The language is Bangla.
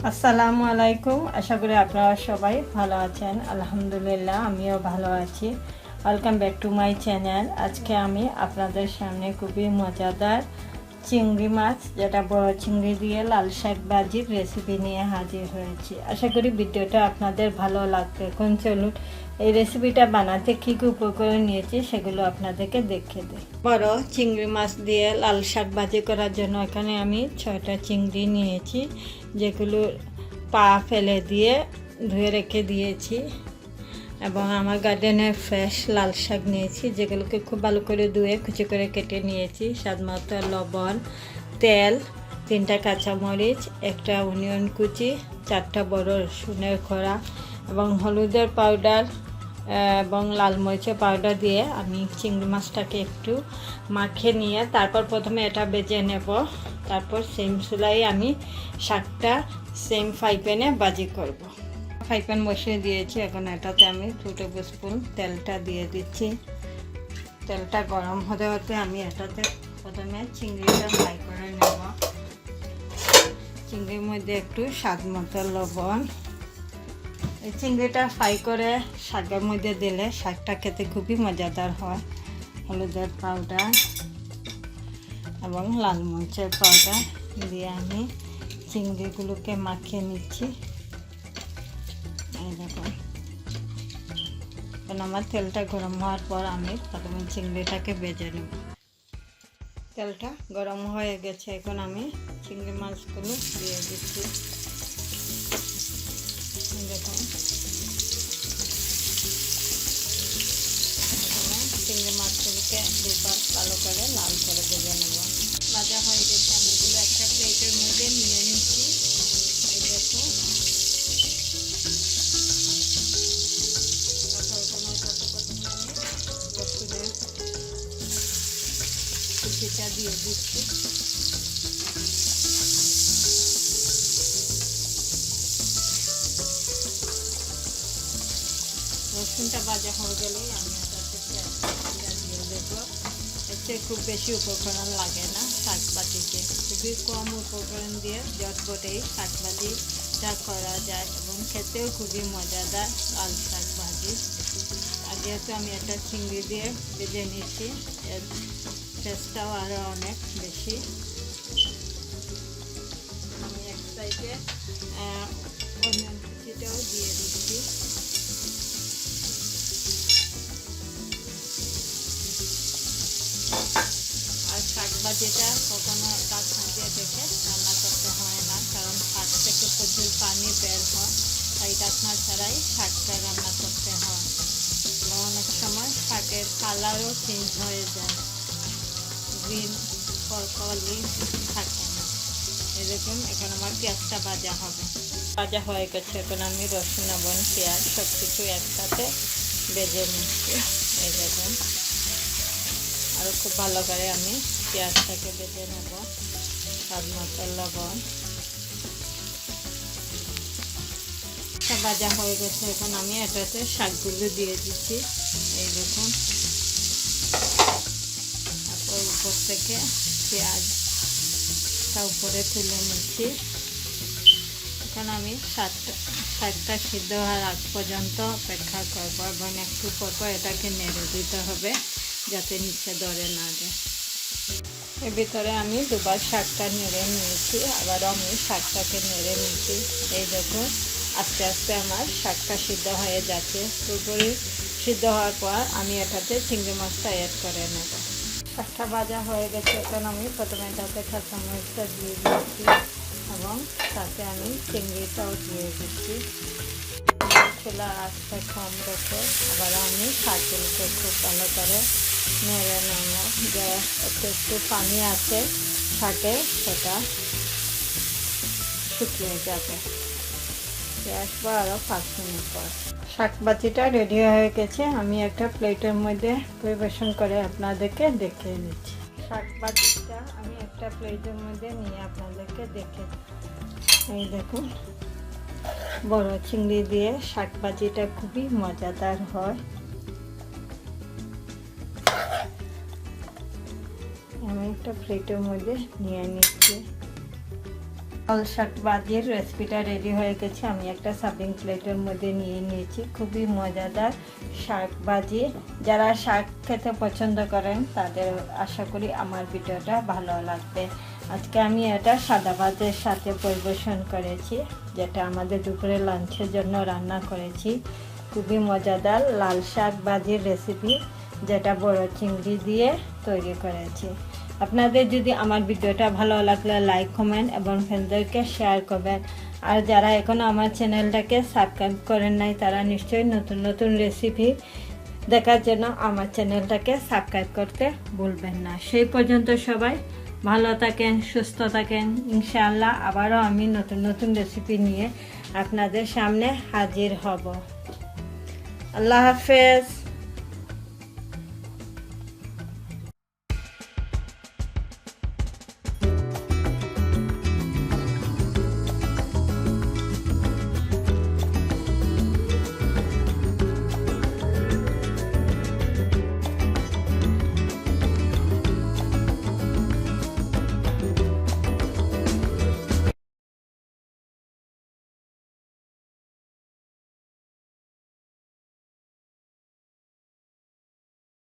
আসসালামু আলাইকুম। আশা করি আপনারা সবাই ভালো আছেন। আলহামদুলিল্লাহ আমিও ভালো আছি। Welcome back to my channel. আজকে আমি আপনাদের সামনে খুবই মজাদার চিংড়ি মাছ, যেটা বড় চিংড়ি দিয়ে লাল শাক ভাজির রেসিপি নিয়ে হাজির হয়েছি। আশা করি ভিডিওটা আপনাদের ভালো লাগবে। এখন চলুন এই রেসিপিটা বানাতে কী কী উপকরণ নিয়েছি সেগুলো আপনাদেরকে দেখিয়ে দিই। বড় চিংড়ি মাছ দিয়ে লাল শাক ভাজি করার জন্য এখানে আমি 6টা চিংড়ি নিয়েছি, যেগুলো পা ফেলে দিয়ে ধুয়ে রেখে দিয়েছি। এবং আমার গার্ডেনে ফ্রেশ লাল শাক নিয়েছি, যেগুলোকে খুব ভালো করে ধুয়ে কুচি করে কেটে নিয়েছি। স্বাদ মতো লবণ, তেল, 3টা কাঁচামরিচ, একটা অনিয়ন কুচি, 4টা বড় রসুনের খোড়া এবং হলুদের পাউডার এবং লাল মরিচের পাউডার দিয়ে আমি চিংড়ি মাছটাকে একটু মাখিয়ে নিয়ে তারপর প্রথমে এটা ভেজে নেব। তারপর সেম চুলায় আমি শাকটা সেম ফ্রাই প্যানে ভাজি করব। ফ্রাই প্যান বসিয়ে দিয়েছি। এখন এটাতে আমি 2 টেবিল স্পুন তেলটা দিয়ে দিচ্ছি। তেলটা গরম হতে হতে আমি এটাতে প্রথমে চিংড়িটা ফ্রাই করে নেব। চিংড়ির মধ্যে একটু স্বাদ মতো লবণ। এই চিংড়িটা ফ্রাই করে শাকের মধ্যে দিলে শাকটা খেতে খুবই মজাদার হয়। হলুদের পাউডার এবং লাল মরিচের পাউডার দিয়ে আমি চিংড়িগুলোকে মাখিয়ে নিচ্ছি। এই দেখুন, এখন আমার তেলটা গরম হওয়ার পর আমি প্রথমে চিংড়িটাকে ভেজে নেব। তেলটা গরম হয়ে গেছে, এখন আমি চিংড়ি মাছগুলো দিয়ে দিচ্ছি। দেখুন, চিংড়ি মাছগুলোকে দুবার ভালো করে লাল করে ভেজে নেব। ভাজা হয়ে গেছে, আমি এগুলো একটা প্লেটের মধ্যে নিয়ে নিচ্ছি। এই দেখুন, রসুনের কুচিটা দিয়ে দিচ্ছি। রসুনটা ভাজা হয়ে গেলেই আমি এটাতে পেঁয়াজটা দিয়ে দেবো। এতে খুব বেশি উপকরণ লাগে না শাক ভাজিতে, খুবই কম উপকরণ দিয়ে ঝটপটেই শাক ভাজিটা করা যায় এবং খেতেও খুবই মজাদার লাল শাক ভাজি। আর যেহেতু আমি একটা চিংড়ি দিয়ে ভেজে নিচ্ছি, এর টেস্টটাও আরও অনেক বেশি। আমি এক সাইডে অনিয়ন কুচিটাও দিয়ে দিচ্ছি। আর শাক ভাজিটা কখনো কাজ দিয়ে দেখে রান্না করতে হয় না, কারণ শাক থেকে প্রচুর পানি বের হয়, তাই ডাকনা ছাড়াই শাকটা রান্না করতে হয়। এবং অনেক সময় শাকের কালারও চেঞ্জ হয়ে যায়, গ্রিন পারপলি থাকে না। এরকম এখন আমার পেঁয়াজটা ভাজা হবে। ভাজা হয়ে গেছে, এখন আমি রসুন এবং পেঁয়াজ সব কিছু একসাথে ভেজে নিচ্ছি। এই দেখুন, আরও খুব ভালো করে আমি পেঁয়াজটাকে ভেজে নেব। স্বাদ মতো লবণ। ভাজা হয়ে গেছে, এখন আমি এটাতে শাকগুলো দিয়ে দিচ্ছি। এই দেখুন, তারপর উপর থেকে পেঁয়াজটা উপরে তুলে নিচ্ছি। এখন আমি শাকটা সিদ্ধ হওয়ার আগ পর্যন্ত অপেক্ষা করবো এবং একটু পর এটাকে নেড়ে দিতে হবে যাতে নিচে ধরে না যায়। এর ভিতরে আমি দুবার শাকটা নেড়ে নিয়েছি, আবার আমি শাকটাকে নেড়ে নিয়েছি। এই দেখুন, আস্তে আস্তে আমার শাকটা সিদ্ধ হয়ে যাচ্ছে। পুরোপুরি সিদ্ধ হওয়ার পর আমি এটাতে চিংড়ি মাছটা অ্যাড করে নেব। শাকটা ভাজা হয়ে গেছে, এখন আমি প্রথমে এটাতে কাঁচামরিচটা দিয়ে দিচ্ছি এবং তাতে আমি চিংড়িটাও দিয়ে দিচ্ছি। চুলার আঁচটা কম রেখে আবার আমি শাকগুলোকে খুব ভালো করে নেড়ে নেব। যে একটু পানি আছে শাকে, সেটা শুকিয়ে যাবে। আসবো আরও 5 মিনিট পর। শাক ভাজিটা রেডি হয়ে গেছে, আমি একটা প্লেটের মধ্যে পরিবেশন করে আপনাদেরকে দেখিয়ে দিচ্ছি। শাক ভাজিটা আমি একটা প্লেটের মধ্যে নিয়ে আপনাদেরকে দেখে, এই দেখুন, বড় চিংড়ি দিয়ে শাক ভাজিটা খুবই মজাদার হয়। আমি একটা প্লেটের মধ্যে নিয়ে নিচ্ছি। লাল শাক ভাজির রেসিপিটা রেডি হয়ে গেছে। আমি একটা সার্ভিং প্লেটের মধ্যে নিয়ে নিয়েছি। খুবই মজাদার শাক ভাজি। যারা শাক খেতে পছন্দ করেন তাদের আশা করি আমার ভিডিওটা ভালো লাগবে। আজকে আমি এটা সাদা ভাতের সাথে পরিবেশন করেছি, যেটা আমাদের দুপুরে লাঞ্চের জন্য রান্না করেছি। খুবই মজাদার লাল শাক ভাজির রেসিপি, যেটা বড় চিংড়ি দিয়ে তৈরি করেছি। আপনাদের যদি আমার ভিডিওটা ভালো লাগলে লাইক, কমেন্ট এবং ফ্রেন্ডদেরকে শেয়ার করবেন। আর যারা এখনও আমার চ্যানেলটাকে সাবস্ক্রাইব করেন নাই তারা নিশ্চয়ই নতুন নতুন রেসিপি দেখার জন্য আমার চ্যানেলটাকে সাবস্ক্রাইব করতে ভুলবেন না। সেই পর্যন্ত সবাই ভালো থাকেন, সুস্থ থাকেন। ইনশাআল্লাহ আবারও আমি নতুন নতুন রেসিপি নিয়ে আপনাদের সামনে হাজির হব। আল্লাহ হাফেজ।